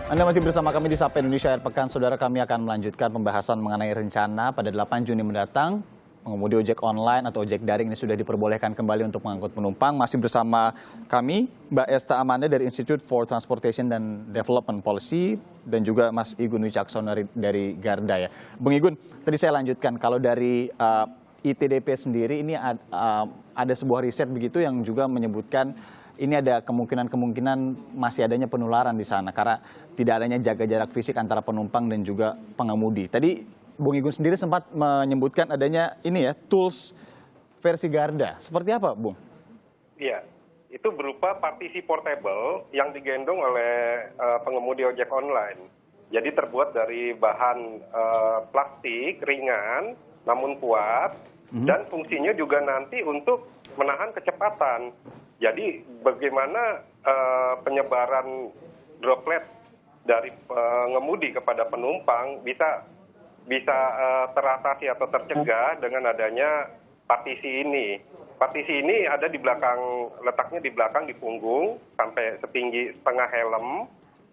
Anda masih bersama kami di Sapa Indonesia Akhir Pekan. Saudara, kami akan melanjutkan pembahasan mengenai rencana pada 8 Juni mendatang. Pengemudi ojek online atau ojek daring ini sudah diperbolehkan kembali untuk mengangkut penumpang. Masih bersama kami, Mbak Esta Amanda dari Institute for Transportation and Development Policy, dan juga Mas Igun Wicaksono dari Garda ya. Bung Igun, tadi saya lanjutkan, kalau dari ITDP sendiri ini ada sebuah riset begitu yang juga menyebutkan ini ada kemungkinan masih adanya penularan di sana karena tidak adanya jaga jarak fisik antara penumpang dan juga pengemudi. Tadi Bung Igun sendiri sempat menyebutkan adanya ini ya, tools versi Garda. Seperti apa, Bung? Iya, itu berupa partisi portable yang digendong oleh pengemudi ojek online. Jadi terbuat dari bahan plastik ringan namun kuat, dan fungsinya juga nanti untuk menahan kecepatan. Jadi bagaimana penyebaran droplet dari pengemudi kepada penumpang bisa teratasi atau tercegah dengan adanya partisi ini. Partisi ini ada di belakang, letaknya di belakang di punggung sampai setinggi setengah helm.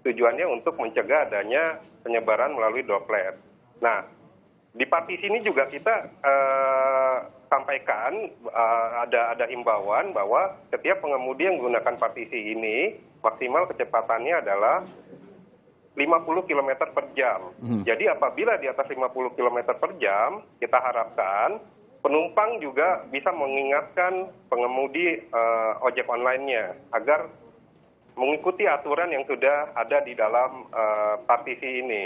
Tujuannya untuk mencegah adanya penyebaran melalui droplet. Nah, di partisi ini juga kita sampaikan ada himbauan bahwa setiap pengemudi yang menggunakan partisi ini maksimal kecepatannya adalah 50 km per jam. Jadi apabila di atas 50 km per jam, kita harapkan penumpang juga bisa mengingatkan pengemudi ojek online-nya agar mengikuti aturan yang sudah ada di dalam partisi ini.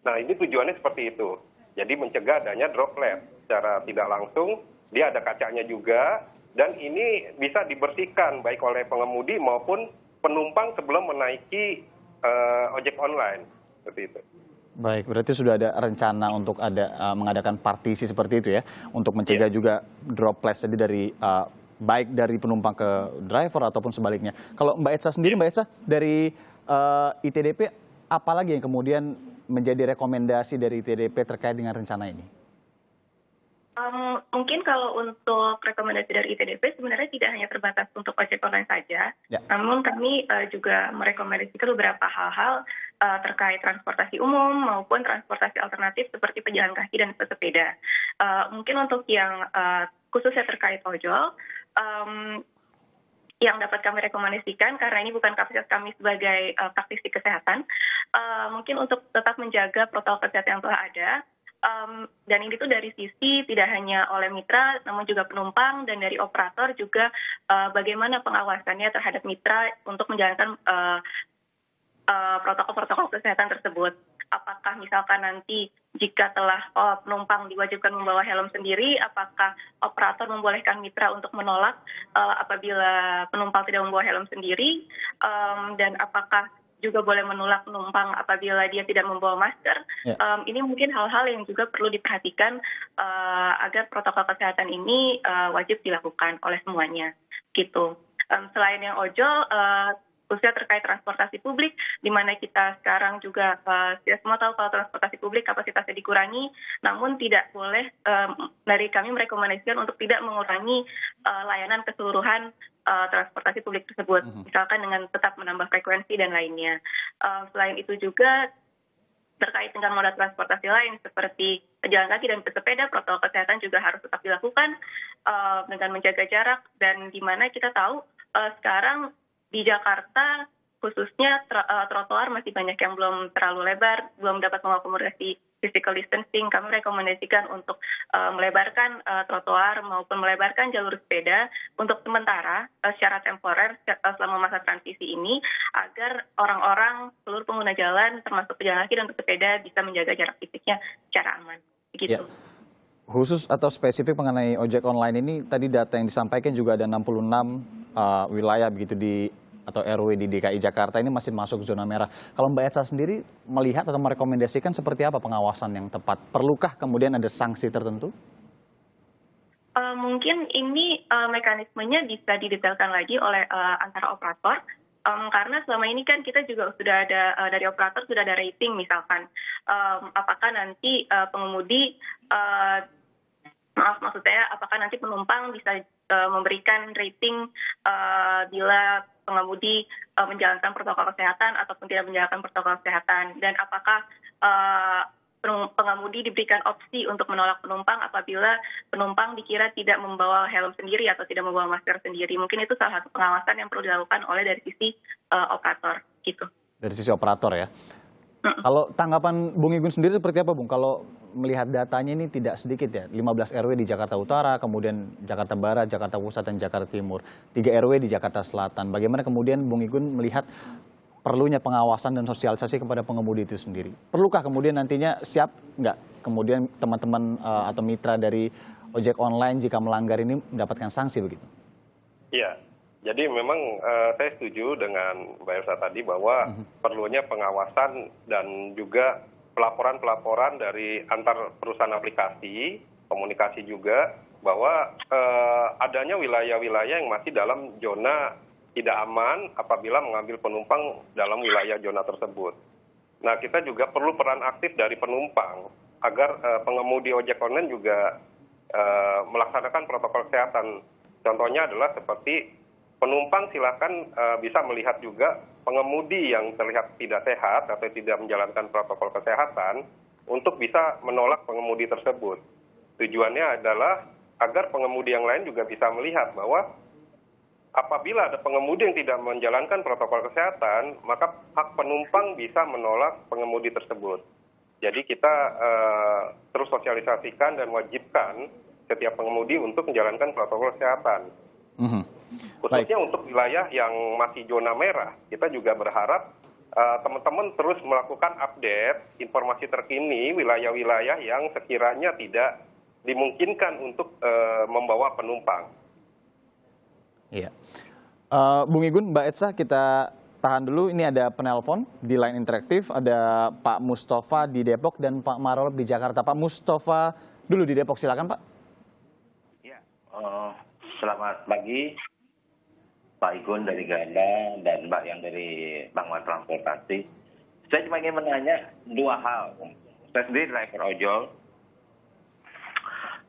Nah, ini tujuannya seperti itu. Jadi mencegah adanya droplet secara tidak langsung, dia ada kacanya juga, dan ini bisa dibersihkan baik oleh pengemudi maupun penumpang sebelum menaiki ojek online, seperti itu. Baik, berarti sudah ada rencana untuk mengadakan partisi seperti itu ya, untuk mencegah juga droplet jadi dari baik dari penumpang ke driver ataupun sebaliknya. Kalau Mbak Etsa sendiri, Mbak Etsa dari ITDP, apalagi yang kemudian menjadi rekomendasi dari ITDP terkait dengan rencana ini? Mungkin kalau untuk rekomendasi dari ITDP sebenarnya tidak hanya terbatas untuk ojek online saja, namun kami juga merekomendasikan beberapa hal-hal terkait transportasi umum maupun transportasi alternatif seperti pejalan kaki dan pesepeda. Mungkin untuk yang khususnya terkait ojol, yang dapat kami rekomendasikan, karena ini bukan kapasitas kami sebagai praktisi kesehatan, mungkin untuk tetap menjaga protokol kesehatan yang telah ada, dan ini tuh dari sisi tidak hanya oleh mitra, namun juga penumpang, dan dari operator juga bagaimana pengawasannya terhadap mitra untuk menjalankan protokol-protokol kesehatan tersebut. Apakah misalkan nanti jika telah penumpang diwajibkan membawa helm sendiri, apakah operator membolehkan mitra untuk menolak apabila penumpang tidak membawa helm sendiri, dan apakah juga boleh menolak penumpang apabila dia tidak membawa masker. Ini mungkin hal-hal yang juga perlu diperhatikan agar protokol kesehatan ini wajib dilakukan oleh semuanya. Gitu. Selain yang ojol, khususnya terkait transportasi publik, di mana kita sekarang juga tidak semua tahu kalau transportasi publik kapasitasnya dikurangi, namun tidak boleh, dari kami merekomendasikan untuk tidak mengurangi layanan keseluruhan transportasi publik tersebut, misalkan dengan tetap menambah frekuensi dan lainnya. Selain itu juga terkait dengan moda transportasi lain seperti pejalan kaki dan pesepeda, protokol kesehatan juga harus tetap dilakukan dengan menjaga jarak, dan di mana kita tahu sekarang di Jakarta khususnya trotoar masih banyak yang belum terlalu lebar, belum dapat mengakomodasi physical distancing. Kami rekomendasikan untuk melebarkan trotoar maupun melebarkan jalur sepeda untuk sementara secara temporer selama masa transisi ini, agar orang-orang, seluruh pengguna jalan termasuk pejalan kaki dan pesepeda bisa menjaga jarak fisiknya secara aman. Begitu. Ya. Khusus atau spesifik mengenai ojek online ini, tadi data yang disampaikan juga ada 66 wilayah begitu atau RW di DKI Jakarta ini masih masuk zona merah. Kalau Mbak Etsa sendiri melihat atau merekomendasikan seperti apa pengawasan yang tepat? Perlukah kemudian ada sanksi tertentu? Mungkin ini mekanismenya bisa didetailkan lagi oleh antara operator, karena selama ini kan kita juga sudah ada dari operator sudah ada rating misalkan, apakah nanti pengemudi maksud saya apakah nanti penumpang bisa memberikan rating bila pengemudi menjalankan protokol kesehatan ataupun tidak menjalankan protokol kesehatan, dan apakah pengemudi diberikan opsi untuk menolak penumpang apabila penumpang dikira tidak membawa helm sendiri atau tidak membawa masker sendiri. Mungkin itu salah satu pengawasan yang perlu dilakukan oleh dari sisi operator gitu. Dari sisi operator ya. Kalau tanggapan Bung Igun sendiri seperti apa, Bung? Kalau melihat datanya ini tidak sedikit ya, 15 RW di Jakarta Utara, kemudian Jakarta Barat, Jakarta Pusat, dan Jakarta Timur. 3 RW di Jakarta Selatan. Bagaimana kemudian Bung Igun melihat perlunya pengawasan dan sosialisasi kepada pengemudi itu sendiri? Perlukah kemudian nantinya siap nggak kemudian teman-teman atau mitra dari ojek online jika melanggar ini mendapatkan sanksi begitu? Iya. Jadi memang saya setuju dengan Mbak Elsa tadi bahwa perlunya pengawasan dan juga pelaporan-pelaporan dari antar perusahaan aplikasi, komunikasi juga, bahwa adanya wilayah-wilayah yang masih dalam zona tidak aman apabila mengambil penumpang dalam wilayah zona tersebut. Nah, kita juga perlu peran aktif dari penumpang agar pengemudi ojek online juga melaksanakan protokol kesehatan. Contohnya adalah seperti penumpang silakan bisa melihat juga pengemudi yang terlihat tidak sehat atau tidak menjalankan protokol kesehatan untuk bisa menolak pengemudi tersebut. Tujuannya adalah agar pengemudi yang lain juga bisa melihat bahwa apabila ada pengemudi yang tidak menjalankan protokol kesehatan, maka hak penumpang bisa menolak pengemudi tersebut. Jadi kita terus sosialisasikan dan wajibkan setiap pengemudi untuk menjalankan protokol kesehatan. Khususnya untuk wilayah yang masih zona merah, kita juga berharap teman-teman terus melakukan update informasi terkini wilayah-wilayah yang sekiranya tidak dimungkinkan untuk membawa penumpang. Iya. Bung Igun, Mbak Etsa, kita tahan dulu. Ini ada penelpon di line interaktif. Ada Pak Mustafa di Depok dan Pak Marolop di Jakarta. Pak Mustafa dulu di Depok, silakan Pak. Ya, selamat pagi Pak Igun dari Ganda dan Mbak yang dari Bangwa Transportasi. Saya cuma ingin menanya dua hal. Saya sendiri driver ojol.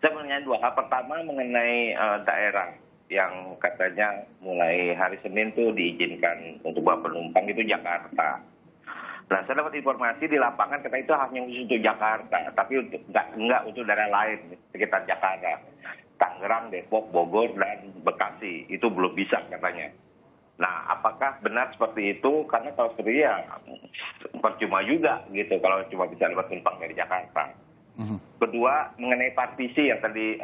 Saya menanya dua hal. Pertama mengenai daerah yang katanya mulai hari Senin tuh diizinkan untuk bawa penumpang itu Jakarta. Nah, saya dapat informasi di lapangan kata itu hanya khusus untuk Jakarta, tapi untuk enggak untuk daerah lain sekitar Jakarta. Tangerang, Depok, Bogor, dan Bekasi itu belum bisa katanya. Nah, apakah benar seperti itu? Karena kalau seperti ya percuma juga gitu kalau cuma bisa dapat penumpang dari Jakarta. Kedua, mengenai partisi yang tadi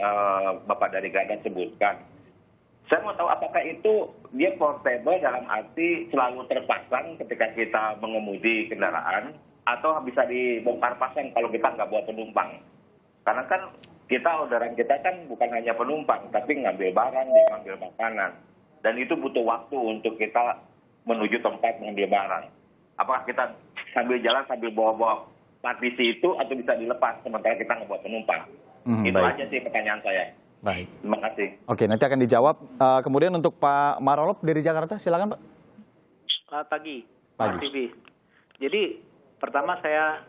Bapak dari Ganda sebutkan. Saya mau tahu apakah itu dia portable dalam arti selalu terpasang ketika kita mengemudi kendaraan atau bisa dibongkar pasang kalau kita nggak bawa penumpang. Karena kan orderan kita kan bukan hanya penumpang, tapi ngambil barang, ngambil makanan. Dan itu butuh waktu untuk kita menuju tempat mengambil barang. Apakah kita sambil jalan sambil bawa-bawa partisi itu atau bisa dilepas sementara kita nggak bawa penumpang? Itu baik. aja sih pertanyaan saya. Baik. Terima kasih. Oke, nanti akan dijawab. Kemudian untuk Pak Marolop dari Jakarta, silakan Pak. Selamat pagi, Pagi. Pak TV. Jadi pertama saya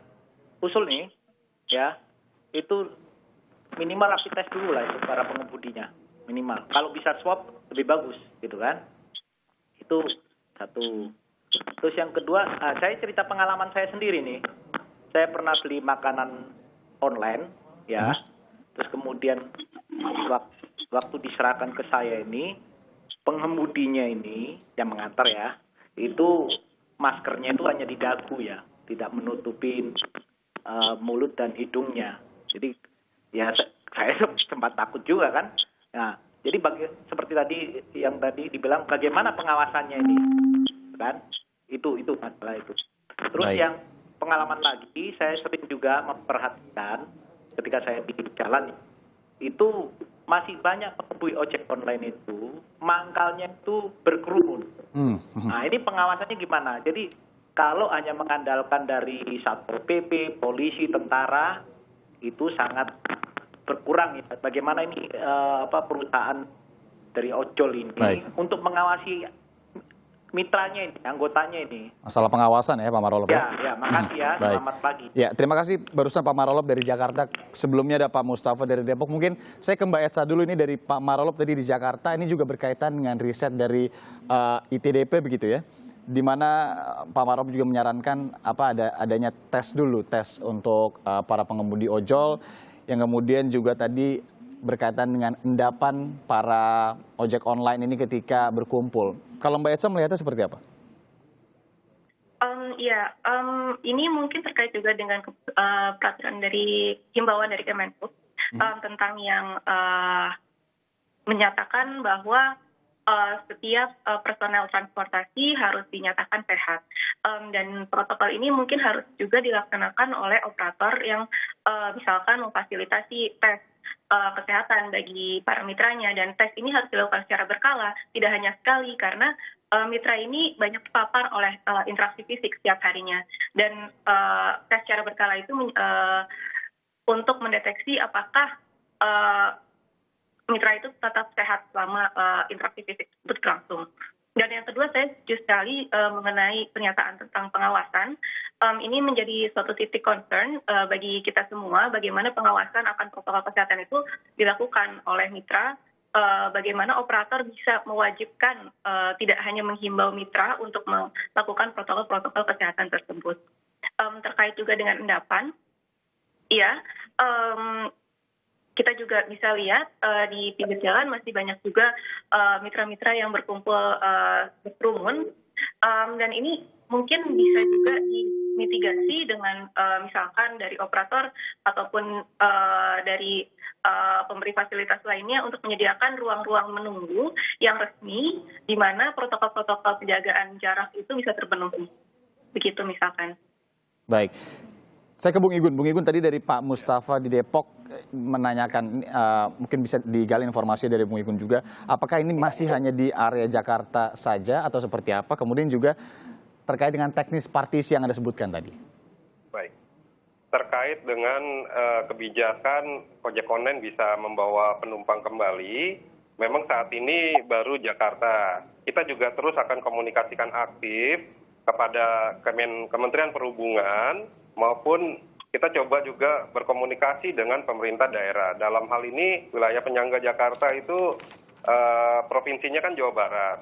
usul nih, ya, itu minimal rapid test dulu lah itu para pengemudinya, minimal. Kalau bisa swab lebih bagus, gitu kan? Itu satu. Terus yang kedua, saya cerita pengalaman saya sendiri nih. Saya pernah beli makanan online, ya. Terus kemudian waktu diserahkan ke saya ini, pengemudinya ini yang mengantar ya, itu maskernya itu hanya di dagu ya, tidak menutupin mulut dan hidungnya. Jadi ya saya sempat takut juga kan. Nah, jadi seperti tadi yang tadi dibilang bagaimana pengawasannya ini, kan? Itu masalah itu. Terus Baik. yang pengalaman lagi, saya sering juga memperhatikan ketika saya di jalan itu masih banyak pengemudi ojek online itu mangkalnya itu berkerumun. Nah, ini pengawasannya gimana? Jadi kalau hanya mengandalkan dari Satpol PP, polisi, tentara itu sangat berkurang ya. Bagaimana ini perusahaan dari ojol ini Baik. untuk mengawasi mitranya ini, anggotanya ini. Masalah pengawasan ya Pak Marolop ya? Ya, makasih ya. Baik. Selamat pagi. Ya, terima kasih barusan Pak Marolop dari Jakarta. Sebelumnya ada Pak Mustafa dari Depok. Mungkin saya ke Mbak Etsa dulu, ini dari Pak Marolop tadi di Jakarta. Ini juga berkaitan dengan riset dari ITDP begitu ya. Di mana Pak Marolop juga menyarankan adanya tes dulu, tes untuk para pengemudi ojol yang kemudian juga tadi berkaitan dengan endapan para ojek online ini ketika berkumpul. Kalau Mbak Etsa melihatnya seperti apa? Ini mungkin terkait juga dengan peraturan dari himbauan dari Kemenhub tentang yang menyatakan bahwa setiap personel transportasi harus dinyatakan sehat. Dan protokol ini mungkin harus juga dilaksanakan oleh operator yang misalkan memfasilitasi tes kesehatan bagi para mitranya, dan tes ini harus dilakukan secara berkala, tidak hanya sekali, karena mitra ini banyak terpapar oleh interaksi fisik setiap harinya, dan tes secara berkala itu untuk mendeteksi apakah mitra itu tetap sehat selama interaksi fisik tersebut berlangsung. Dan yang kedua, saya setuju sekali mengenai pernyataan tentang pengawasan. Ini menjadi suatu titik concern bagi kita semua, bagaimana pengawasan akan protokol kesehatan itu dilakukan oleh mitra, bagaimana operator bisa mewajibkan tidak hanya menghimbau mitra untuk melakukan protokol-protokol kesehatan tersebut. Terkait juga dengan endapan, kita juga bisa lihat di pinggir jalan masih banyak juga mitra-mitra yang berkumpul berkerumun, dan ini mungkin bisa juga dimitigasi dengan misalkan dari operator ataupun dari pemberi fasilitas lainnya untuk menyediakan ruang-ruang menunggu yang resmi di mana protokol-protokol penjagaan jarak itu bisa terpenuhi. Begitu misalkan. Baik. Saya ke Bung Igun. Bung Igun, tadi dari Pak Mustafa di Depok menanyakan, mungkin bisa digali informasi dari Bung Igun juga, apakah ini masih hanya di area Jakarta saja atau seperti apa? Kemudian juga terkait dengan teknis partisi yang Anda sebutkan tadi. Baik. Terkait dengan kebijakan ojek online bisa membawa penumpang kembali, memang saat ini baru Jakarta. Kita juga terus akan komunikasikan aktif kepada Kementerian Perhubungan, maupun kita coba juga berkomunikasi dengan pemerintah daerah. Dalam hal ini wilayah penyangga Jakarta itu provinsinya kan Jawa Barat.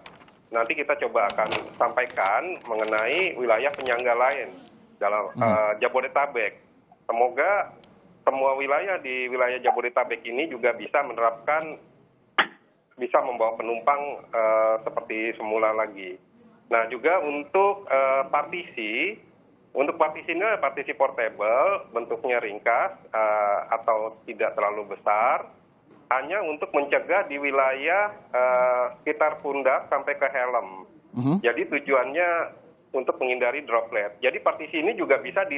Nanti kita coba akan sampaikan mengenai wilayah penyangga lain dalam Jabodetabek. Semoga semua wilayah di wilayah Jabodetabek ini juga bisa menerapkan, bisa membawa penumpang seperti semula lagi. Nah juga untuk partisi ini partisi portable, bentuknya ringkas atau tidak terlalu besar, hanya untuk mencegah di wilayah sekitar pundak sampai ke helm. Jadi tujuannya untuk menghindari droplet. Jadi partisi ini juga bisa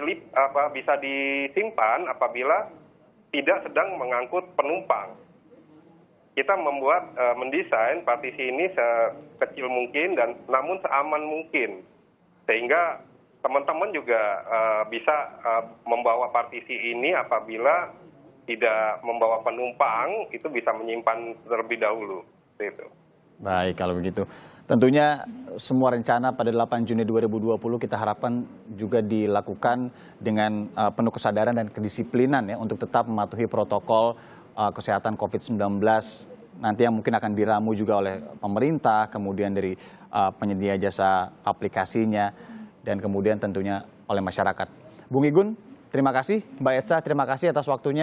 disimpan apabila tidak sedang mengangkut penumpang. Kita mendesain partisi ini sekecil mungkin dan namun seaman mungkin, sehingga teman-teman juga bisa membawa partisi ini apabila tidak membawa penumpang, itu bisa menyimpan terlebih dahulu. Gitu. Baik, kalau begitu. Tentunya semua rencana pada 8 Juni 2020 kita harapkan juga dilakukan dengan penuh kesadaran dan kedisiplinan ya untuk tetap mematuhi protokol kesehatan COVID-19 nanti yang mungkin akan diramu juga oleh pemerintah, kemudian dari penyedia jasa aplikasinya, dan kemudian tentunya oleh masyarakat. Bung Igun, terima kasih. Mbak Etsa, terima kasih atas waktunya.